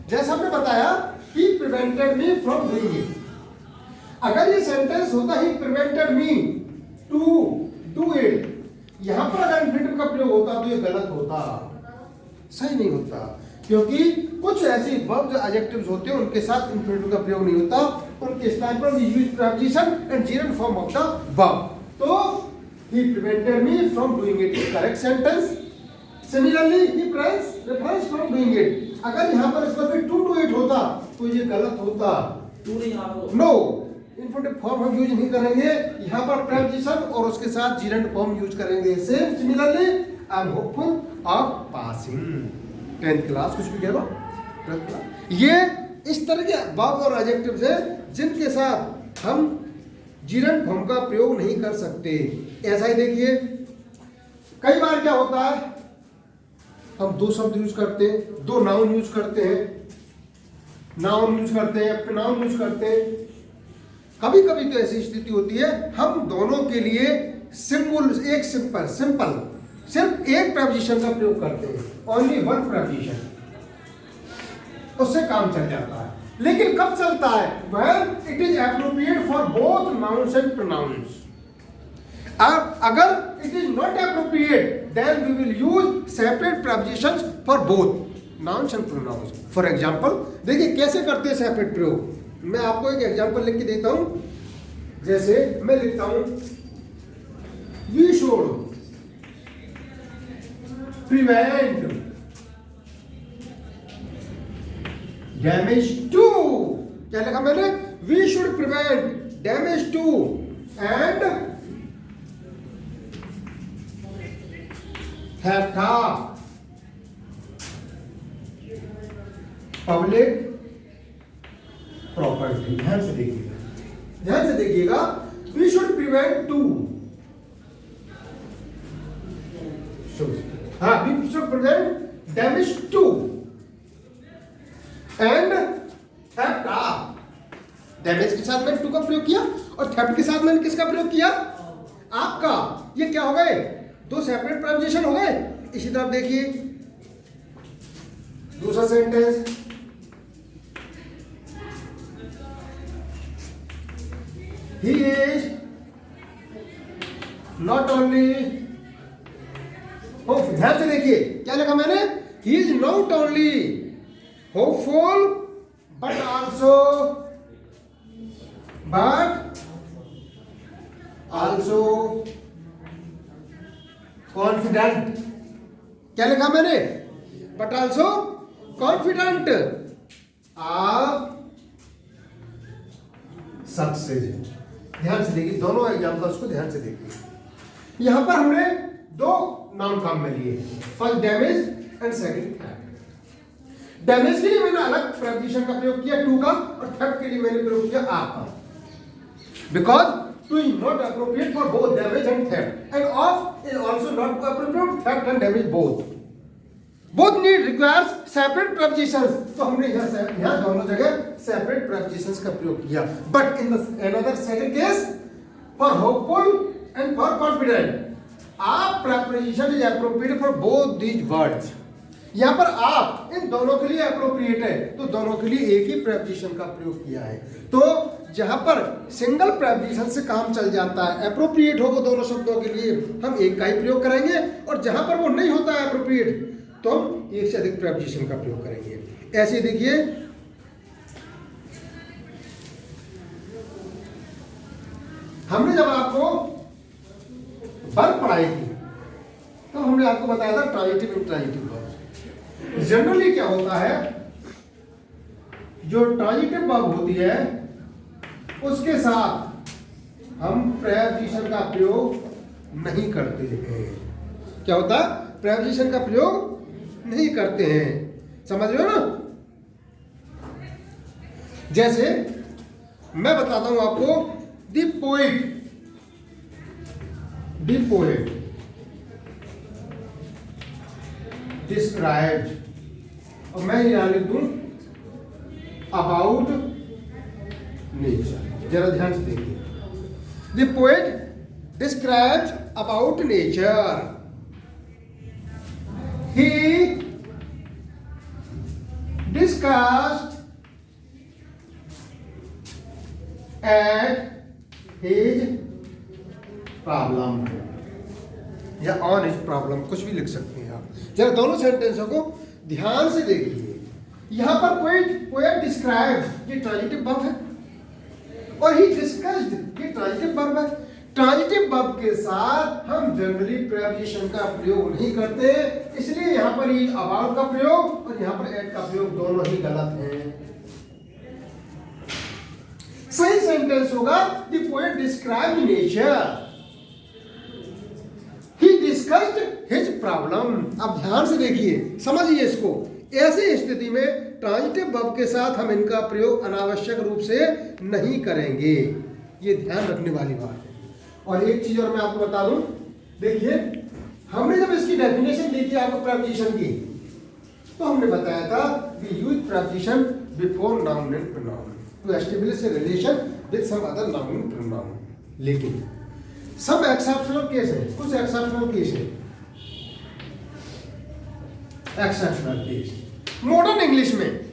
जैसा हमने बताया he prevented me from doing it. अगर ये सेंटेंस होता he prevented me to do it, यहां पर अगर इंफिनिटिव का प्रयोग होता तो ये गलत होता, सही नहीं होता, क्योंकि कुछ ऐसी वर्ब जो एडजेक्टिव्स होते हैं उनके साथ इंफिनिटिव का प्रयोग नहीं होता, उनके स्थान पर we use preposition and gerund form of the verb. तो he prevented me from doing it is correct sentence. Similarly he refrains from doing it. अगर यहाँ पर इसका भी to do it होता तो ये गलत होता। No, infinitive form हम यूज नहीं करेंगे, यहाँ पर preposition और उसके साथ gerund form यूज करेंगे। Same similarly I am hopeful of passing 10th class, कुछ भी कह लो 10th class। ये इस तरह के verb और adjectives हैं जिनके साथ हम जीरंड फॉर्म का प्रयोग नहीं कर सकते। ऐसा ही देखिए, कई बार क्या होता है, हम दो शब्द यूज करते हैं, दो नाउन यूज करते हैं, नाउन यूज करते हैं, प्रोनाउन यूज करते हैं। कभी कभी तो ऐसी स्थिति होती है हम दोनों के लिए सिंपल सिर्फ एक प्रीपोजिशन का प्रयोग करते हैं, ओनली वन प्रीपोजिशन, उससे काम चल जाता है। लेकिन कब चलता है? When it is appropriate for both nouns and pronouns. अगर it is not appropriate, then we will use separate prepositions for both nouns and pronouns. For example, देखिए कैसे करते हैं सेपरेट प्रयोग। मैं आपको एक एग्जांपल लिख के देता हूं। जैसे मैं लिखता हूं we should prevent damage to, क्या लिखा मैंने? We should prevent damage to and theft of public property. ध्यान से देखिएगा, वी शुड प्रिवेंट टू, हाँ we should prevent damage to and theft of. Damage के साथ मैंने टू का प्रयोग किया और थेफ्ट के साथ मैंने किसका प्रयोग किया? आपका। ये क्या हो गए? दो सेपरेट प्रीपोजिशन हो गए। इसी तरह देखिए दूसरा sentence, he is not only, ध्यान से देखिए क्या लिखा मैंने? He is not only hopeful but also confident। क्या लिखा मैंने? but also confident of success। ध्यान से देखिए, दोनों एग्जांपल्स को ध्यान से देखिए। यहां पर हमने दो नाउन काम में लिए, first damage and second theft. Damage के लिए मैंने अलग प्रीपोजिशन का प्रयोग किया टू का, और थेफ्ट के लिए मैंने प्रयोग किया आपका। Because two is not appropriate for both damage and theft, end of is also not appropriate theft and damage both need requires separate prepositions. तो हमने यहां दोनों जगह सेपरेट प्रीपोजिशंस का प्रयोग किया। But in the another second case, for hopeful and for confident, आप preposition is appropriate for both these words. यहां पर आप इन दोनों के लिए अप्रोप्रिएट है, तो दोनों के लिए एक ही प्रीपोजिशन का प्रयोग किया है। तो जहां पर सिंगल प्रीपोजिशन से काम चल जाता है, अप्रोप्रिएट हो वो दोनों शब्दों के लिए, हम एक का ही प्रयोग करेंगे, और जहां पर वो नहीं होता है अप्रोप्रिएट, तो हम एक से अधिक प्रीपोजिशन का प्रयोग करेंगे। ऐसे देखिए, हमने जब आपको वर्ब पढ़ाई थी तो हमने आपको बताया था ट्रांजिटिव इंट्रांजिटिव वर्ब। जनरली क्या होता है, जो ट्रांजिटिव वर्ब होती है उसके साथ हम प्रीपोजिशन का प्रयोग नहीं करते हैं। क्या होता है? प्रीपोजिशन का प्रयोग नहीं करते हैं। समझ रहे हो ना? जैसे मैं बताता हूं आपको, द पोएट डिस्क्राइब्ड, और मैं यहां लिख दूं अबाउट नेचर। जरा ध्यान से देखिए, the poet describes about nature. He discussed at his problem या on his problem, कुछ भी लिख सकते हैं आप। जरा दोनों सेंटेंसों को ध्यान से देखिए। यहां पर पोएट डिस्क्राइब्ड, ये ट्रांजिटिव वर्ब है, और ही डिस्कस्ड, ये ट्रांजिटिव वर्ब है। ट्रांजिटिव वर्ब के साथ हम जनरली प्रीपोजिशन का प्रयोग नहीं करते, इसलिए यहां पर ये अबाउट का प्रयोग और यहां पर एट का प्रयोग दोनों ही गलत हैं। सही सेंटेंस होगा the poet described nature, he discussed his problem. अब ध्यान से देखिए, समझिए इसको। ऐसी स्थिति में ट्रांजिटिव वर्ब के साथ हम इनका प्रयोग अनावश्यक रूप से नहीं करेंगे, ये ध्यान रखने वाली बात है। और एक चीज और मैं आपको बता दूं, देखिए हमने जब इसकी डेफिनेशन दी थी आपको प्रीपोजिशन की, तो हमने बताया था we use preposition before noun and pronoun to establish a relation with some other noun and pronoun. लेकिन सब एक्सेप्शनल केस है, कुछ एक्सेप्शनल केस है, एक्सेप्शनल केस मॉडर्न इंग्लिश में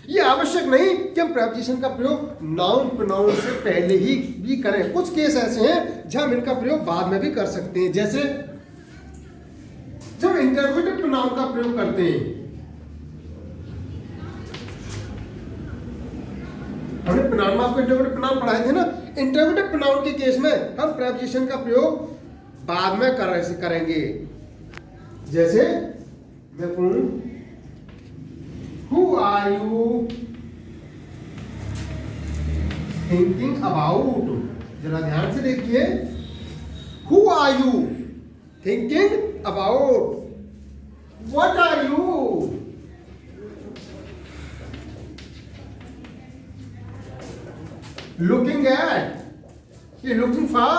ये आवश्यक नहीं कि हम प्रीपोजिशन का प्रयोग नाउन प्रोनाउन से पहले ही भी करें। कुछ केस ऐसे हैं जहां हम इनका प्रयोग बाद में भी कर सकते हैं, जैसे जब इंटरोगेटिव प्रोनाउन का प्रयोग करते हैं। हमने प्रोनाउन में आपको इंटरोगेटिव प्रोनाउन पढ़ाए थे ना, इंटरोगेटिव प्रोनाउन के केस में हम प्रीपोजिशन का प्रयोग बाद में करेंगे। जैसे मैं कहूं Who are you thinking about? जरा ध्यान से देखिए, Who are you thinking about? What are you looking at? ये looking for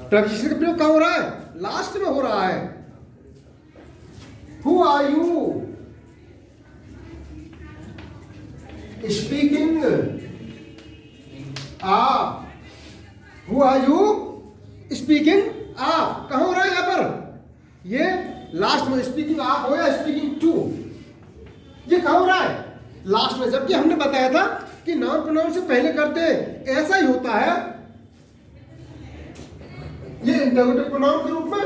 प्रीपोजिशन का प्रयोग कहाँ हो रहा है? लास्ट में हो रहा है। Who are you speaking up? Who are you speaking up? कहाँ हो रहा है यहाँ पर? ये लास्ट में स्पीकिंग आप हो या स्पीकिंग टू, ये कहाँ हो रहा है? लास्ट में। जबकि हमने बताया था कि नाउन प्रोनाउन से पहले करते हैं, ऐसा ही होता है ये इंटरोगेटिव प्रोनाउन के रूप में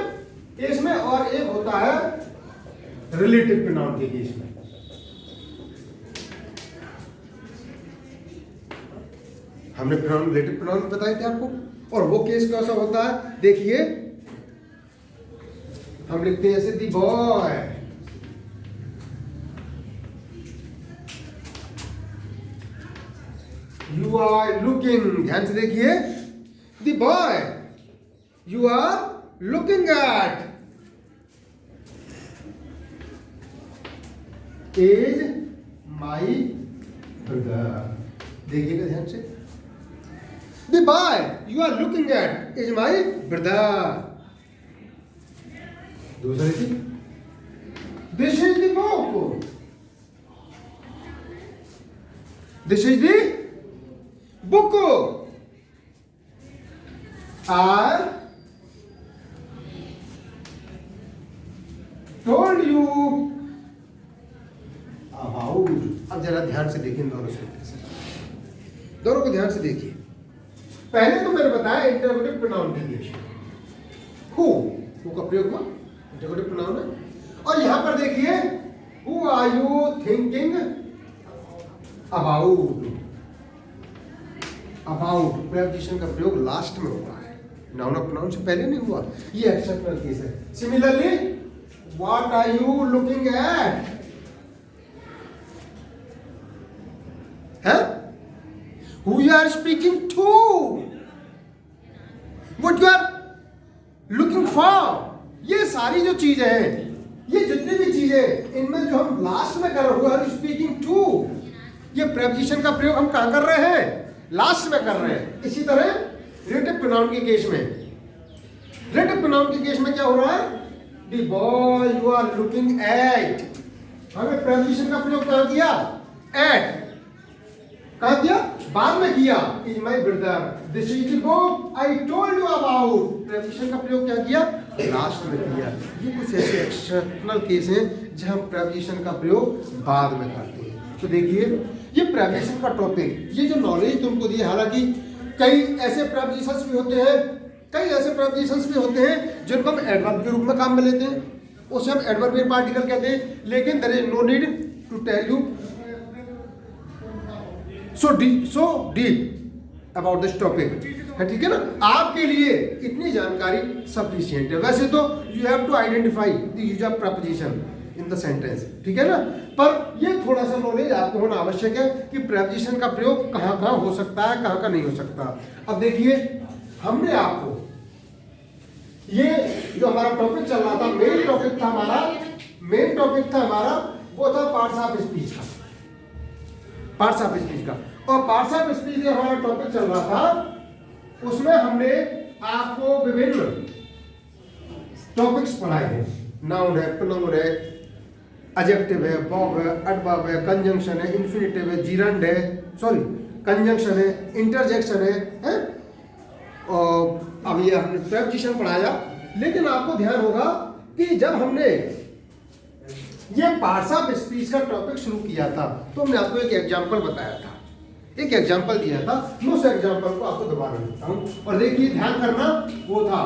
केस में, और एक होता है रिलेटिव प्रोनाउन के केस में। हमने प्रोनाउन रिलेटिव प्रोनाउन बताए थे आपको, और वो केस कैसा होता है देखिए। हम लिखते हैं ऐसे the boy, you are looking, ध्यान से देखिए, the boy you are looking at is my brother. देखिएगा ध्यान से, the boy you are looking at is my brother। दूसरी थी, this is the book, this is the book I told you about। अब जरा ध्यान से देखिए दोनों सेंटेंस, दोनों को ध्यान से देखिए। पहले तो मैंने बताया इंटरोगेटिव प्रोनाउन के लिए हु का प्रयोग हुआ, इंटरोगेटिव प्रोनाउन है। और यहां पर देखिए, who are you thinking about, about preposition का प्रयोग लास्ट में हुआ है, नाउन ऑफ प्रोनाउन से पहले नहीं हुआ, ये एक्सेप्शनल केस है। Similarly, what are you looking at, है who you are speaking to, what you are looking for। ये सारी जो चीजें हैं, ये जितनी भी चीजें, इनमें जो हम लास्ट में कर रहे हैं स्पीकिंग टू, ये प्रीपोजिशन का प्रयोग हम कहां कर रहे हैं? लास्ट में कर रहे हैं। इसी तरह रिलेटिव प्रोनाउन के केस में, रिलेटिव प्रोनाउन के केस में क्या हो रहा है? The boy you are looking at, हमें प्रीपोजिशन का प्रयोग कहां किया? एट। कहां किया? बाद में किया। Is my brother, this is the book I told you about, preposition का प्रयोग क्या किया? लास्ट में किया। ये कुछ ऐसे एक्सेप्शनल केस हैं जब हम प्रेपोजिशन का प्रयोग बाद में करते हैं। तो देखिए ये प्रेपोजिशन का टॉपिक, ये जो नॉलेज तुमको दिया, हालांकि कई ऐसे प्रेपोजिशंस भी होते हैं, जिनको हम एडवर्ब के रूप में काम में लेते हैं, उसे हम एडवर्बियल पार्टिकल कहते हैं, लेकिन there is no need to tell you so deep about this topic, है ठीक है ना। आपके लिए इतनी जानकारी सफिशिएंट है। वैसे तो you have to identify the use of preposition in the sentence, ठीक है ना, पर ये थोड़ा सा नॉलेज आपको होना आवश्यक है कि प्रेपोजिशन का प्रयोग कहाँ कहाँ हो सकता है, कहाँ कहाँ नहीं हो सकता। अब देखिए हमने आपको ये जो हमारा टॉपिक चल रहा था, मेन टॉपिक था हमारा वो था पार्ट्स ऑफ स्पीच का, और पार्ट्स ऑफ स्पीच जो हमारा टॉपिक चल रहा था उसमें हमने आपको विभिन्न टॉपिक्स पढ़ाए हैं। नाउन है, प्रोनाउन है, एडजेक्टिव है, वर्ब है, एडवर्ब है, कंजंक्शन है, इंफिनिटिव है, जीरंड है, सॉरी कंजंक्शन है, इंटरजेक्शन है? और अब ये हमने प्रेपोजिशन पढ़ाया, लेकिन आपको ध्यान होगा कि जब हमने ये पार्ट्स ऑफ स्पीच का टॉपिक शुरू किया था तो हमने आपको एक एग्जांपल बताया था, एक एग्जांपल दिया था। मैं उस एग्जांपल को आपको दोबारा देता हूं और देखिए ध्यान करना, वो था,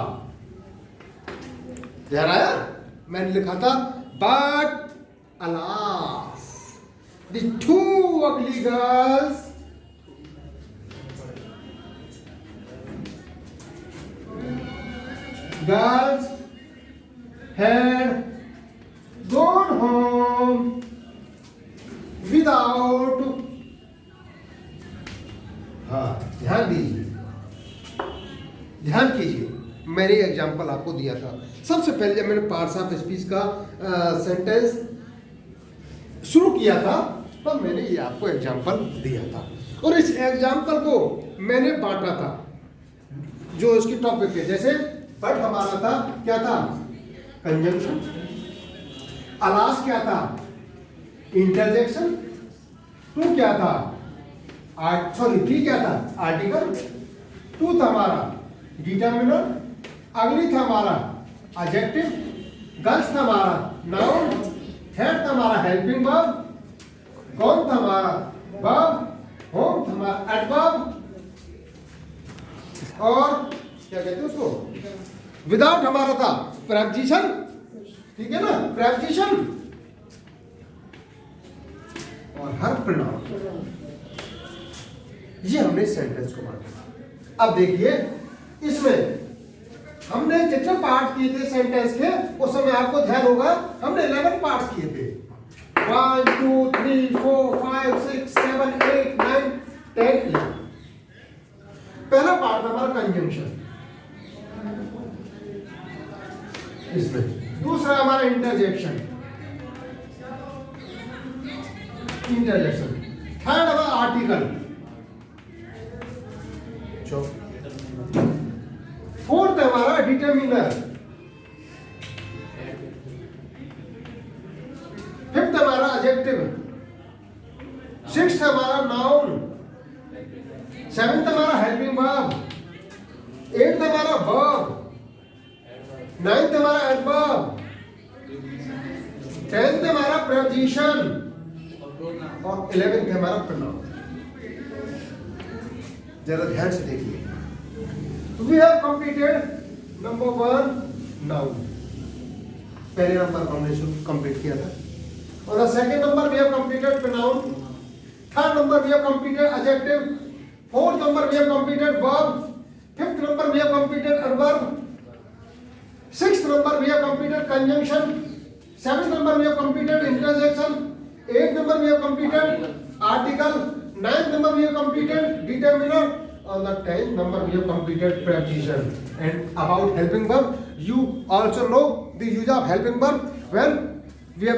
ध्यान आया, मैंने लिखा था but alas the two ugly girls had gone home without, ध्यान दीजिए, ध्यान कीजिए, मैंने एग्जाम्पल आपको दिया था। सबसे पहले जब मैंने पार्ट्स ऑफ स्पीच का सेंटेंस शुरू किया था तब मैंने ये आपको एग्जाम्पल दिया था, और इस एग्जाम्पल को मैंने बांटा था जो इसकी टॉपिक है। जैसे बट हमारा था, क्या था, कंजंक्शन, अलास क्या था, इंटरजेक्शन, टू क्या था, थ्री क्या था, आर्टिकल, टू था हमारा डिटर्मिनर, अगली था हमारा एडजेक्टिव, गर्ल्स था हमारा नाउन, हेड था हमारा हेल्पिंग वर्ब, कौन था हमारा वर्ब, होम था हमारा एडवर्ब, और क्या कहते हैं उसको, विदाउट हमारा था प्रेपोजिशन, ठीक है ना, प्रेपोजिशन और हर प्रोनाउन। ये हमने सेंटेंस को बांटा। अब देखिए इसमें हमने जितने पार्ट किए थे सेंटेंस के, उस समय आपको ध्यान होगा हमने 11 पार्ट्स किए थे, 1 2 3 4 5 6 7 8 9 10 11। पहला पार्ट हमारा कंजंक्शन, इसमें दूसरा हमारा इंटरजेक्शन, थर्ड हमारा आर्टिकल, फोर्थ हमारा डिटर्मिनर, फिफ्थ हमारा एडजेक्टिव, सिक्स्थ हमारा नाउन, सेवेंथ हमारा हेल्पिंग वर्ब, एट्थ हमारा वर्ब, नाइन्थ हमारा एडवर्ब, 10th हमारा प्रेपोजिशन और 11th हमारा प्रोनाउन। जरा ध्यान से देखिए, we have completed number 1 noun, पहले नंबर को हमने कंप्लीट किया था, और the second number we have completed pronoun, third number we have completed adjective, fourth number we have completed verb, fifth number we have completed adverb, sixth number we have completed conjunction, seventh number we have completed interjection, eighth number we have completed article, ninth number we have completed determiner, on the 10th number we have completed preposition. And about helping verb, you also know the use of helping verb when we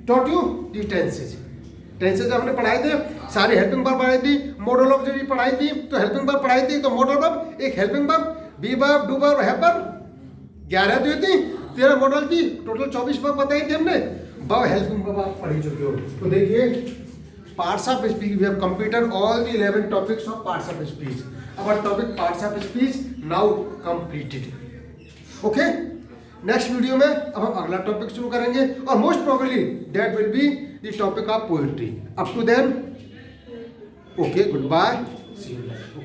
taught you the tenses. Tenses हमने पढ़ाए थे, सारी helping verb पढ़ाई थी, model of जब पढ़ाई थी तो हेल्पिंग वर्ब पढ़ाई थी, तो मॉडल वर्ब, एक helping verb, be verb, do verb, have verb, 11 तो थी, 13 मॉडल थी, टोटल 24 वर्ब बताई थी हमने। वर्ब हेल्पिंग वर्ब आप पढ़ चुके हो। तो देखिए parts of speech, we have completed all the 11 topics of parts of speech. Our topic parts of speech now completed. Okay, next video में अब हम अगला टॉपिक शुरू करेंगे और most probably that will be the topic of poetry. Up to then okay, good bye, see you.